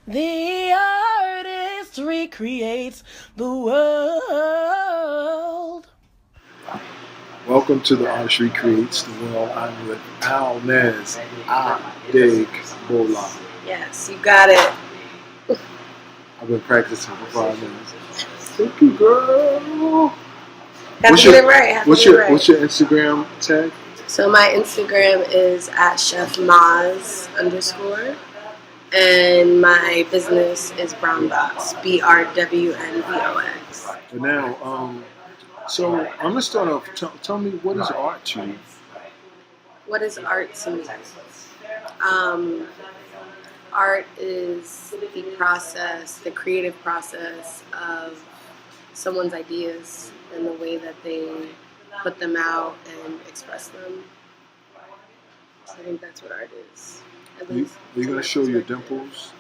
The artist recreates the world. Welcome to the Artist Recreates the World. I'm with Almaz Adeigbola. Yes, you got it. I've been practicing for 5 minutes. Thank you, girl. Have to get it right. What's your Instagram tag? So my Instagram is at @chefmaz_, and my business is Brownbox, BRWNBOX. But now, so I'm gonna start off. Tell me, what is art to you? What is art to me? Art is the process, the creative process of someone's ideas and the way that they put them out and express them. So I think that's what art is. Are you gonna show your dimples?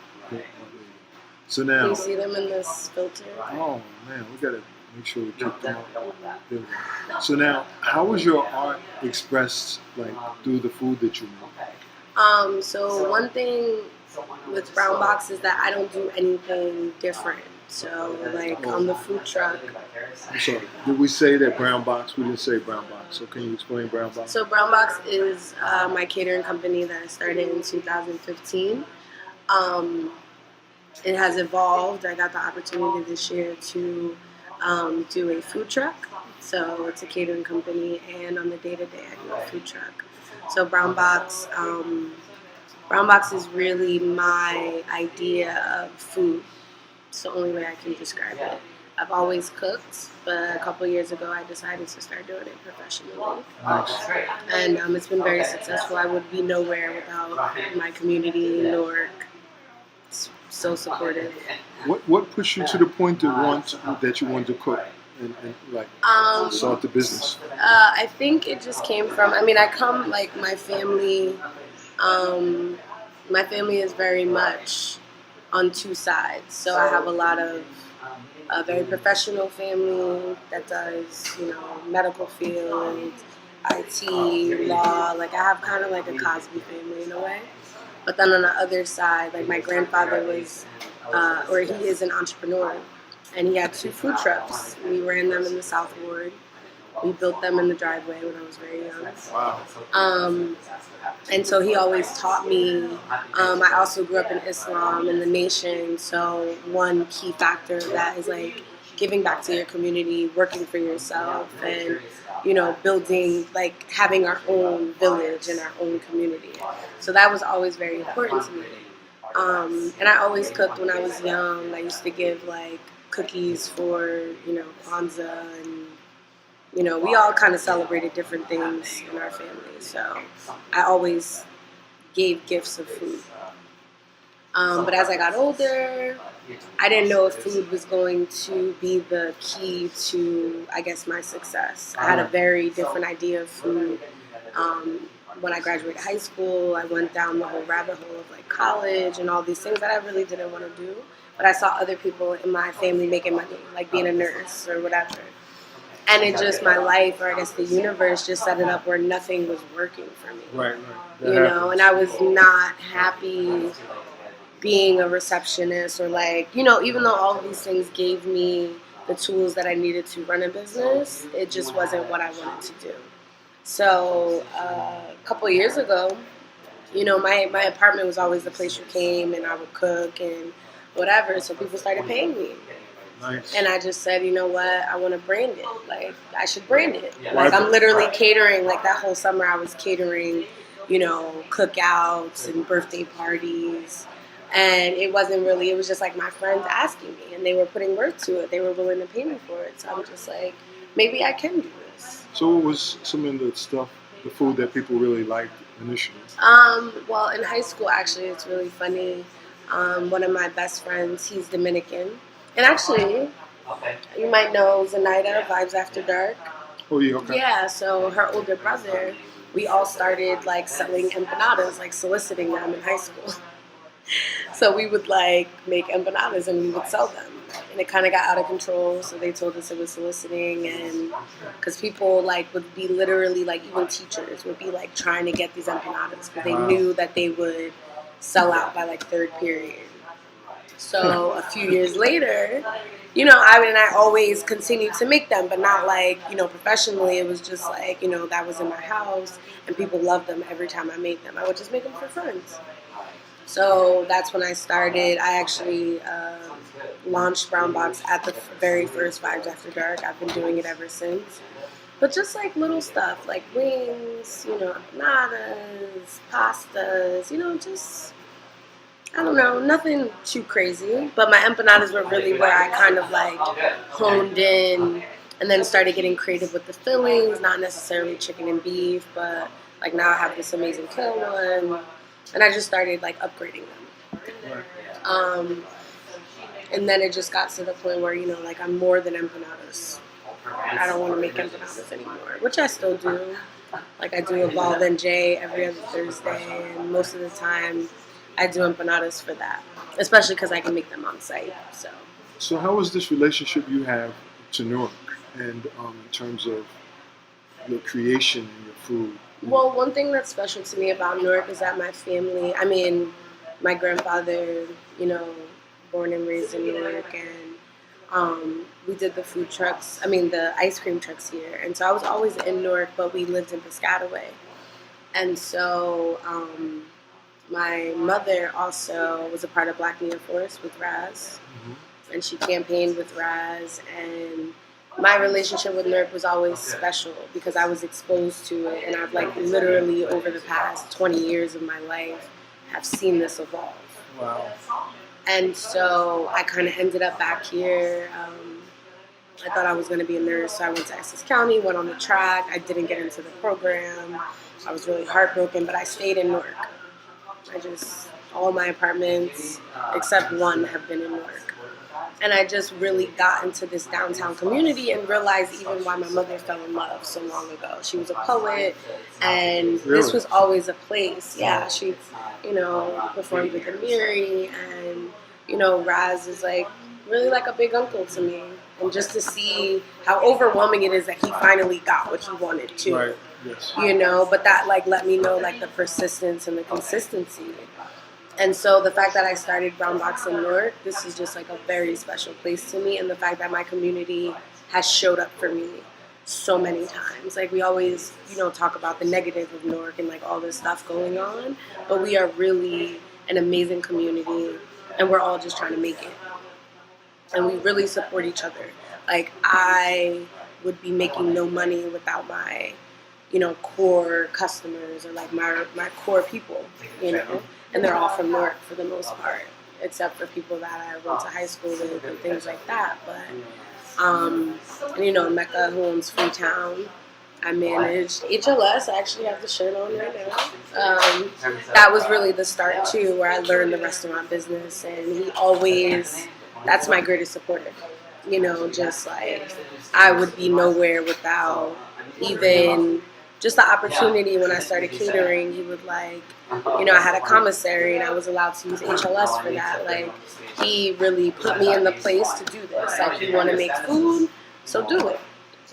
So now, can you see them in this filter? Oh man, we gotta make sure we keep them up. So now, how was your art expressed, like through the food that you make? So one thing with Brown Box is that I don't do anything different. So like on the food truck. I'm sorry, did we say that Brown Box? We didn't say Brown Box. So can you explain Brown Box? So Brown Box is my catering company that I started in 2015. It has evolved. I got the opportunity this year to do a food truck. So it's a catering company, and on the day-to-day I do a food truck. So Brown Box is really my idea of food. It's the only way I can describe it. I've always cooked, but a couple years ago I decided to start doing it professionally. Nice. And it's been very successful. I would be nowhere without my community in Newark. It's so supportive. What pushed you to the point that you wanted to cook and start the business? I think it just came from, I come, like, my family is very much on two sides. So I have a lot of a very professional family that does, medical field, IT, law. Like I have kind of like a Cosby family in a way. But then on the other side, like my grandfather was, he is an entrepreneur, and he had 2 food trucks. We ran them in the South Ward. We built them in the driveway when I was very young. Wow. And so he always taught me. I also grew up in Islam in the nation. So one key factor of that is like giving back to your community, working for yourself, and building, like having our own village and our own community. So that was always very important to me. And I always cooked when I was young. I used to give like cookies for Kwanzaa, and we all kind of celebrated different things in our family. So I always gave gifts of food. But as I got older, I didn't know if food was going to be the key to, I guess, my success. I had a very different idea of food. When I graduated high school, I went down the whole rabbit hole of like college and all these things that I really didn't want to do. But I saw other people in my family making money, like being a nurse or whatever. And it just, my life, or I guess the universe, just set it up where nothing was working for me. Right. And I was not happy being a receptionist or like, even though all of these things gave me the tools that I needed to run a business, it just wasn't what I wanted to do. So a couple of years ago, my apartment was always the place you came, and I would cook and whatever, so people started paying me. Nice. And I just said, you know what, I want to brand it. Like, I should brand it. Like, I'm literally catering. Like, that whole summer I was catering, cookouts and birthday parties. And it wasn't really, it was just like my friends asking me, and they were putting work to it. They were willing to pay me for it. So I'm just like, maybe I can do this. So what was some of the stuff, the food that people really liked initially? Well, in high school, actually, it's really funny. One of my best friends, he's Dominican. And actually, you might know Zenaida, Vibes After Dark. Oh, yeah, okay. Yeah, so her older brother, we all started, like, selling empanadas, like, soliciting them in high school. So we would, like, make empanadas and we would sell them. And it kind of got out of control, so they told us it was soliciting. And because people, like, would be literally, like, even teachers would be, like, trying to get these empanadas because they knew that they would sell out by, like, third period. So a few years later, you know, I always continued to make them, but not like, you know, professionally. It was just like, you know, that was in my house, and people loved them every time I made them. I would just make them for friends. So that's when I started. I actually launched Brown Box at the very first Vibes After Dark. I've been doing it ever since. But just like little stuff, like wings, you know, empanadas, pastas, you know, just, I don't know, nothing too crazy. But my empanadas were really where I kind of like honed in and then started getting creative with the fillings, not necessarily chicken and beef, but like now I have this amazing kale one. And I just started like upgrading them. And then it just got to the point where, you know, like I'm more than empanadas. I don't want to make empanadas anymore, which I still do. Like I do a Ball Then J every other Thursday, and most of the time I do empanadas for that, especially because I can make them on site. So how is this relationship you have to Newark, and in terms of your creation and your food? Well, one thing that's special to me about Newark is that my family, I mean, my grandfather, you know, born and raised in Newark, and we did the food trucks, the ice cream trucks here. And so I was always in Newark, but we lived in Piscataway. And so my mother also was a part of Black Media Force with Raz, and she campaigned with Raz, and my relationship with Newark was always special because I was exposed to it, and I've like literally over the past 20 years of my life have seen this evolve. Wow. And so I kind of ended up back here. I thought I was going to be a nurse, so I went to Essex County, went on the track. I didn't get into the program. I was really heartbroken, but I stayed in Newark. All my apartments, except one, have been in Newark. And I just really got into this downtown community and realized even why my mother fell in love so long ago. She was a poet, and this was always a place. Yeah, she, you know, performed with Amiri, and, you know, Raz is like really like a big uncle to me. And just to see how overwhelming it is that he finally got what he wanted to. Right. Yes. You know, but that like let me know like the persistence and the consistency. And so the fact that I started Brown Box in Newark, this is just like a very special place to me. And the fact that my community has showed up for me so many times. Like we always, you know, talk about the negative of Newark and like all this stuff going on. But we are really an amazing community, and we're all just trying to make it. And we really support each other. Like I would be making no money without my, you know, core customers or like my core people, you know. And they're all from Newark for the most part, except for people that I went to high school with and things like that. But, and, you know, Mecca, who owns Freetown, I managed HLS. I actually have the shirt on right now. That was really the start, too, where I learned the restaurant business. And he always, that's my greatest supporter. You know, just like I would be nowhere without even just the opportunity. When I started catering, he would like, you know, I had a commissary and I was allowed to use HLS for that. Like, he really put me in the place to do this. Like, you want to make food, so do it.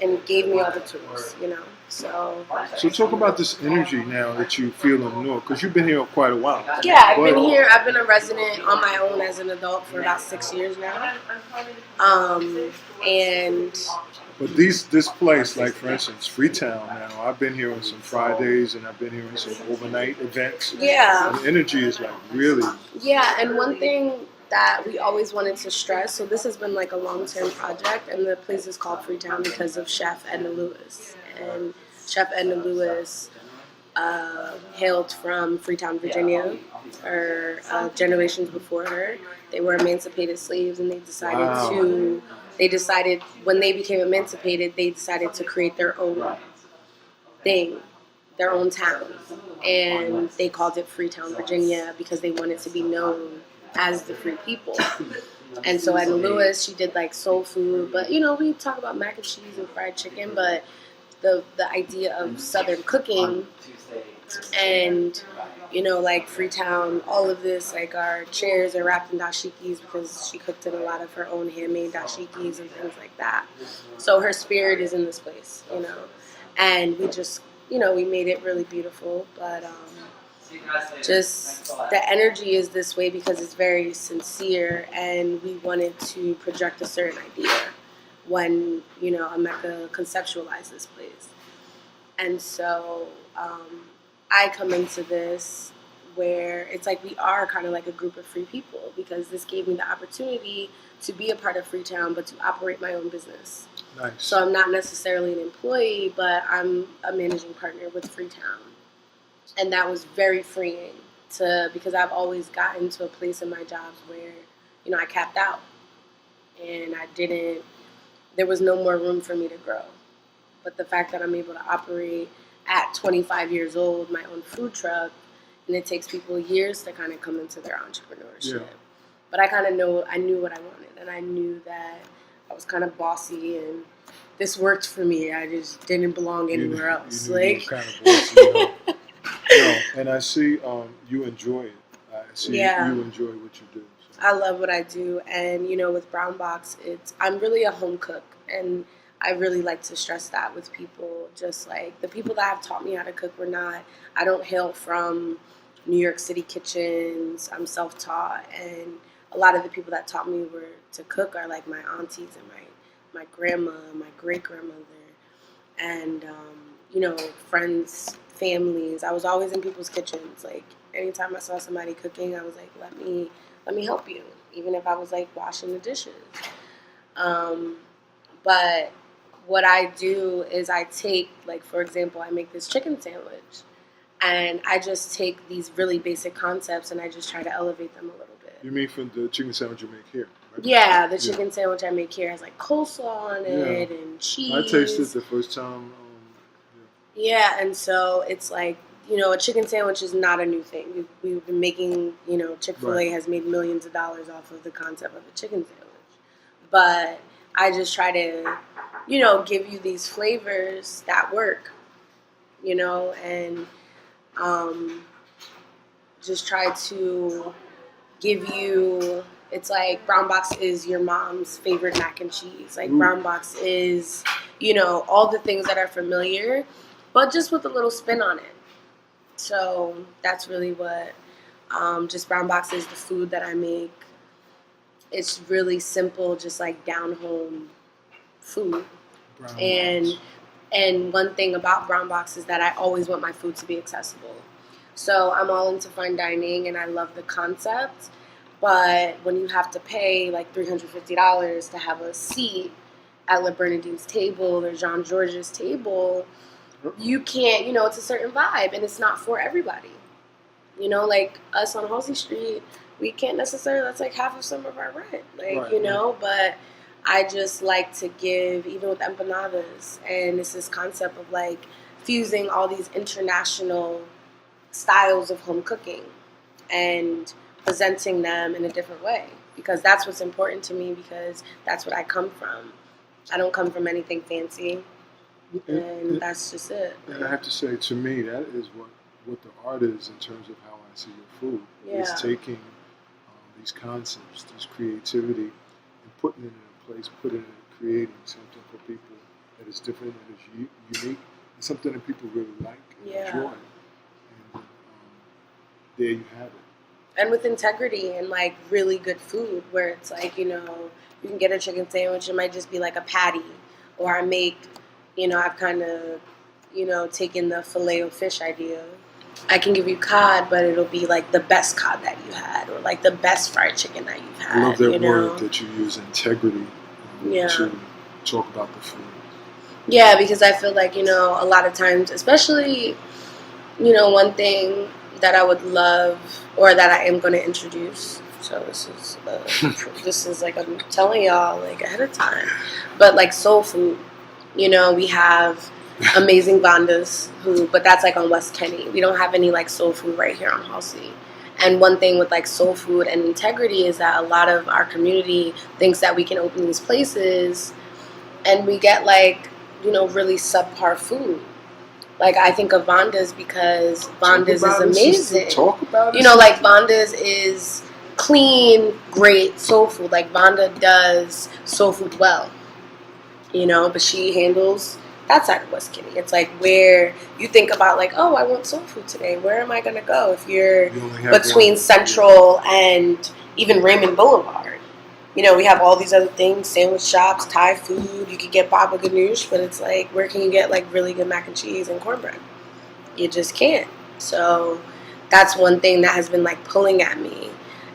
And gave me all the tools, you know. So talk about this energy now that you feel in Newark, because you've been here quite a while. Yeah, I've been here. I've been a resident on my own as an adult for about 6 years now. But this place, like for instance, Freetown now, I've been here on some Fridays and I've been here on some overnight events. Yeah. And the energy is like really. Yeah, and one thing that we always wanted to stress, so this has been like a long-term project, and the place is called Freetown because of Chef Edna Lewis. And Chef Edna Lewis hailed from Freetown, Virginia, or generations before her. They were emancipated slaves, and they decided when they became emancipated, they decided to create their own thing, their own town. And they called it Freetown, Virginia, because they wanted to be known as the free people. And so Edna Lewis, she did like soul food, but you know, we talk about mac and cheese and fried chicken, but the idea of Southern cooking and, you know, like Freetown, all of this, like our chairs are wrapped in dashikis because she cooked in a lot of her own handmade dashikis and things like that. So her spirit is in this place, you know, and we just, you know, we made it really beautiful. But just the energy is this way because it's very sincere, and we wanted to project a certain idea when, you know, Emeka conceptualized this place. And so I come into this where it's like we are kind of like a group of free people, because this gave me the opportunity to be a part of Freetown, but to operate my own business. Nice. So I'm not necessarily an employee, but I'm a managing partner with Freetown. And that was very freeing because I've always gotten to a place in my jobs where, you know, I capped out. And there was no more room for me to grow. But the fact that I'm able to operate at 25 years old my own food truck, and it takes people years to kind of come into their entrepreneurship. Yeah. But I knew what I wanted, and I knew that I was kind of bossy, and this worked for me. I just didn't belong anywhere else. You were kind of bossy, you know? No, and I see you enjoy it. I see you enjoy what you do. So. I love what I do, and you know, with Brown Box, I'm really a home cook, and I really like to stress that with people. Just like the people that have taught me how to cook I don't hail from New York City kitchens. I'm self-taught, and a lot of the people that taught me to cook are like my aunties and my grandma, my great-grandmother, and you know, friends, families. I was always in people's kitchens. Like anytime I saw somebody cooking, I was like, let me help you, even if I was like washing the dishes. But what I do is I take, like, for example, I make this chicken sandwich, and I just take these really basic concepts and I just try to elevate them a little bit. You mean from the chicken sandwich you make here? Right? Yeah, the chicken sandwich I make here has like coleslaw on it and cheese. I tasted the first time. Yeah, and so it's like, you know, a chicken sandwich is not a new thing. We've been making, you know, Chick-fil-A has made millions of dollars off of the concept of a chicken sandwich. But I just try to, you know, give you these flavors that work, you know, and just try to give you, it's like Brown Box is your mom's favorite mac and cheese. Like Brown Box is, you know, all the things that are familiar, but just with a little spin on it. So that's really what just Brown Box is, the food that I make. It's really simple, just like down home food. And one thing about Brown Box is that I always want my food to be accessible. So I'm all into fine dining, and I love the concept. But when you have to pay like $350 to have a seat at La Bernadine's table or Jean Georges' table, you can't, you know, it's a certain vibe, and it's not for everybody. You know, like us on Halsey Street, we can't necessarily, that's like half of some of our rent, like, you know, but I just like to give, even with empanadas, and it's this concept of like fusing all these international styles of home cooking and presenting them in a different way, because that's what's important to me, because that's what I come from. I don't come from anything fancy, and that's just it. And I have to say, to me, that is what the art is in terms of how I see your food. Yeah. It's taking these concepts, this creativity, and putting it in a place, putting it in creating something for people that is different, that is unique, and something that people really like and enjoy. And there you have it. And with integrity and like really good food, where it's like, you know, you can get a chicken sandwich, it might just be like a patty, or I make, you know, I've kind of, you know, taken the filet of fish idea. I can give you cod, but it'll be like the best cod that you had, or like the best fried chicken that you've had. I love that word that you use, integrity, to talk about the food. Yeah, because I feel like, you know, a lot of times, especially, you know, one thing that I would love, or that I am going to introduce. So this is like, I'm telling y'all like ahead of time, but like soul food. You know, we have amazing Vandas but that's like on West Kenny. We don't have any like soul food right here on Halsey. And one thing with like soul food and integrity is that a lot of our community thinks that we can open these places and we get like, you know, really subpar food. Like I think of Vandas because Vandas is amazing. Talk about it. You know, like Vandas is clean, great soul food. Like Vanda does soul food well. You know, but she handles that side of West Kenny. It's like where you think about like, oh, I want soul food today. Where am I going to go? If you're between Central and even Raymond Boulevard. You know, we have all these other things, sandwich shops, Thai food. You could get baba ganoush, but it's like, where can you get like really good mac and cheese and cornbread? You just can't. So that's one thing that has been like pulling at me.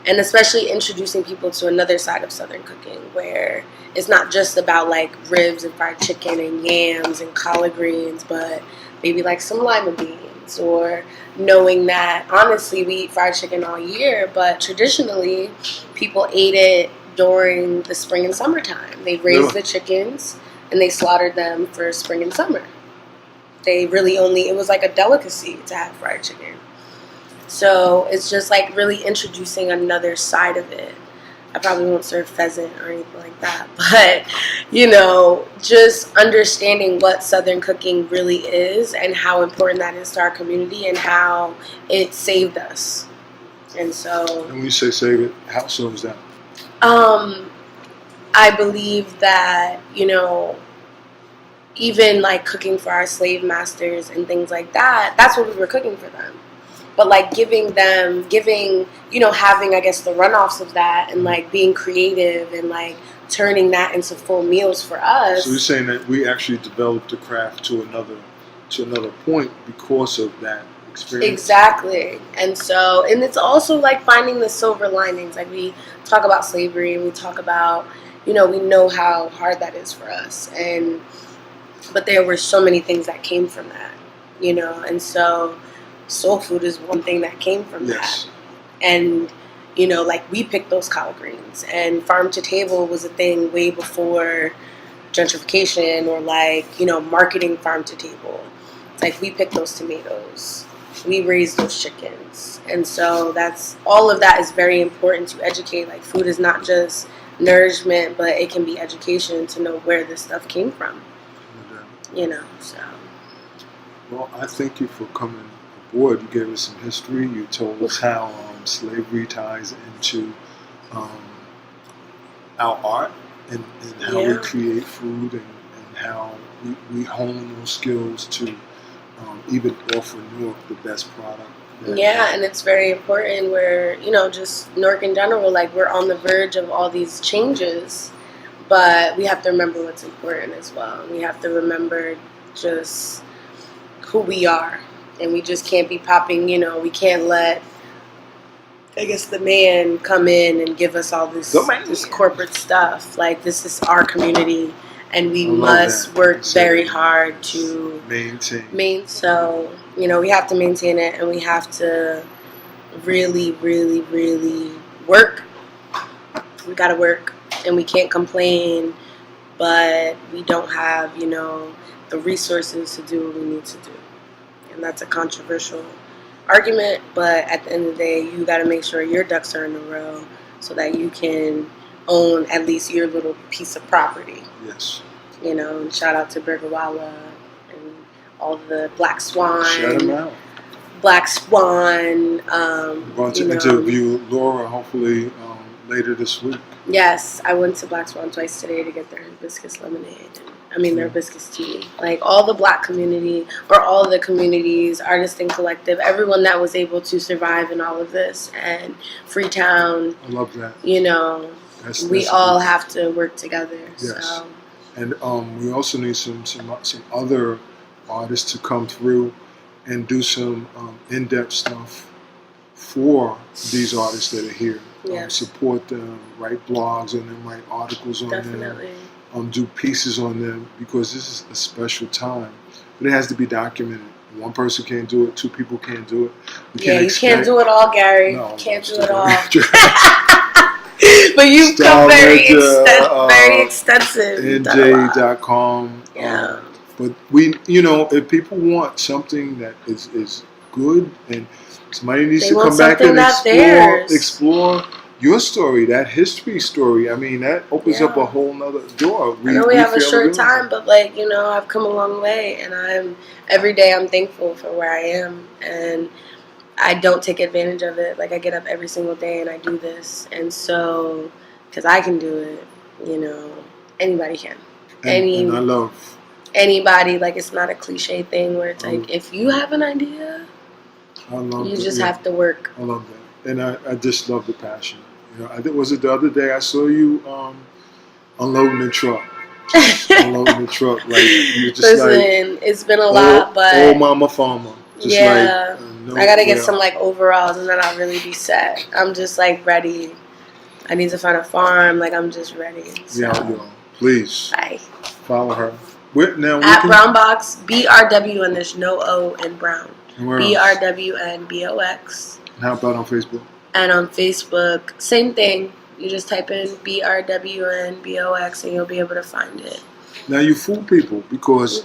And especially introducing people to another side of Southern cooking where it's not just about like ribs and fried chicken and yams and collard greens, but maybe like some lima beans, or knowing that honestly we eat fried chicken all year, but traditionally people ate it during the spring and summertime. They raised the chickens and they slaughtered them for spring and summer. They really it was like a delicacy to have fried chicken. So it's just like really introducing another side of it. I probably won't serve pheasant or anything like that, but you know, just understanding what Southern cooking really is and how important that is to our community and how it saved us. And so, and when you say save it, how so is that? I believe that, you know, even like cooking for our slave masters and things like that, that's what we were cooking for them. But like giving, you know, having, I guess, the runoffs of that and like being creative and like turning that into full meals for us. So you're saying that we actually developed the craft to another point because of that experience? Exactly. And so, and it's also like finding the silver linings. Like we talk about slavery and we talk about, you know, we know how hard that is for us. But there were so many things that came from that, you know, and so soul food is one thing that came from that. And, you know, like we picked those collard greens, and farm to table was a thing way before gentrification or like, you know, marketing farm to table. Like we picked those tomatoes, we raised those chickens. And so that's, all of that is very important to educate. Like food is not just nourishment, but it can be education to know where this stuff came from, you know, so. Well, I thank you for coming aboard. You gave us some history. You told us how slavery ties into our art and how we create food and how we hone those skills to even offer Newark the best product. Yeah, and it's very important where, you know, just Newark in general, like we're on the verge of all these changes, but we have to remember what's important as well. We have to remember just who we are. And we just can't be popping, you know, we can't let, I guess, the man come in and give us all this corporate stuff. Like, this is our community, and we must work very hard to maintain. So, you know, we have to maintain it, and we have to really, really, really work. We got to work, and we can't complain, but we don't have, you know, the resources to do what we need to do. And that's a controversial argument, but at the end of the day, you got to make sure your ducks are in a row so that you can own at least your little piece of property. Yes. You know, and shout out to Burgerwalla and all the Black Swan. Shout them out. Black Swan. We're going to interview Laura hopefully later this week. Yes, I went to Black Swan twice today to get their hibiscus lemonade. Their hibiscus tea. Like all the Black community, or all the communities, artist and collective, everyone that was able to survive in all of this, and Freetown. I love that. You know, we all have to work together. Yes. So. And we also need some other artists to come through and do some in-depth stuff for these artists that are here. Yes. Support them, write blogs on them, write articles on them. Do pieces on them, because this is a special time. But it has to be documented. One person can't do it. Two people can't do it. You can't do it all, Gary. No, can't do it all. But you've come very extensive. NJ.com. Yeah. But we, you know, if people want something that is good and somebody needs to come back and explore your story, that history story. I mean, that opens up a whole nother door. I know we have a short time, but like, you know, I've come a long way, and every day I'm thankful for where I am, and I don't take advantage of it. Like I get up every single day and I do this, and so because I can do it, you know, anybody can. And I love anybody, like it's not a cliche thing where it's like if you have an idea, you just have to work. I love that, and I just love the passion. You know, I think was it the other day I saw you unloading the truck. Unloading the truck, like you just Listen, it's been a lot, but old mama farmer. Just yeah, like, I gotta get some like overalls, and then I'll really be set. I'm just like ready. I need to find a farm. Like I'm just ready. So. Yeah, please follow her. At Brown Box, BRW, and there's no O in Brown. BRWNBOX. How about on Facebook? And on Facebook, same thing. You just type in BRWNBOX and you'll be able to find it. Now you fool people because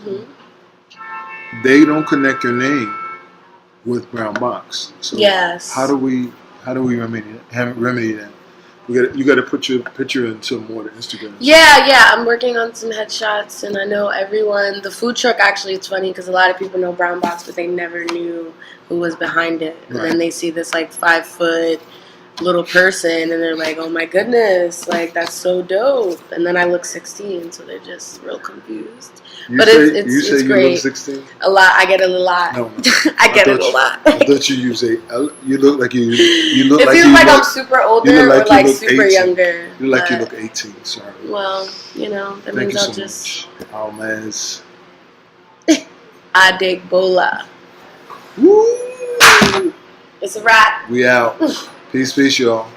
they don't connect your name with Brown Box. So yes. How do we remedy that? You got to put your picture into more of the Instagram. Yeah. I'm working on some headshots, and I know everyone. The food truck actually, it's funny because a lot of people know Brown Box, but they never knew who was behind it. And then they see this like 5-foot little person, and they're like, "Oh my goodness, like that's so dope." And then I look 16, so they're just real confused. It's great. You look 16? A lot. I get it a lot. No. I get it a lot. I thought you use a. You look like you look it like feels like I'm super older or like super 18. younger. You look like you look 18. Sorry. Well, that means I'll just. Almaz Adeigbola. Woo! It's a wrap. We out. Peace, y'all.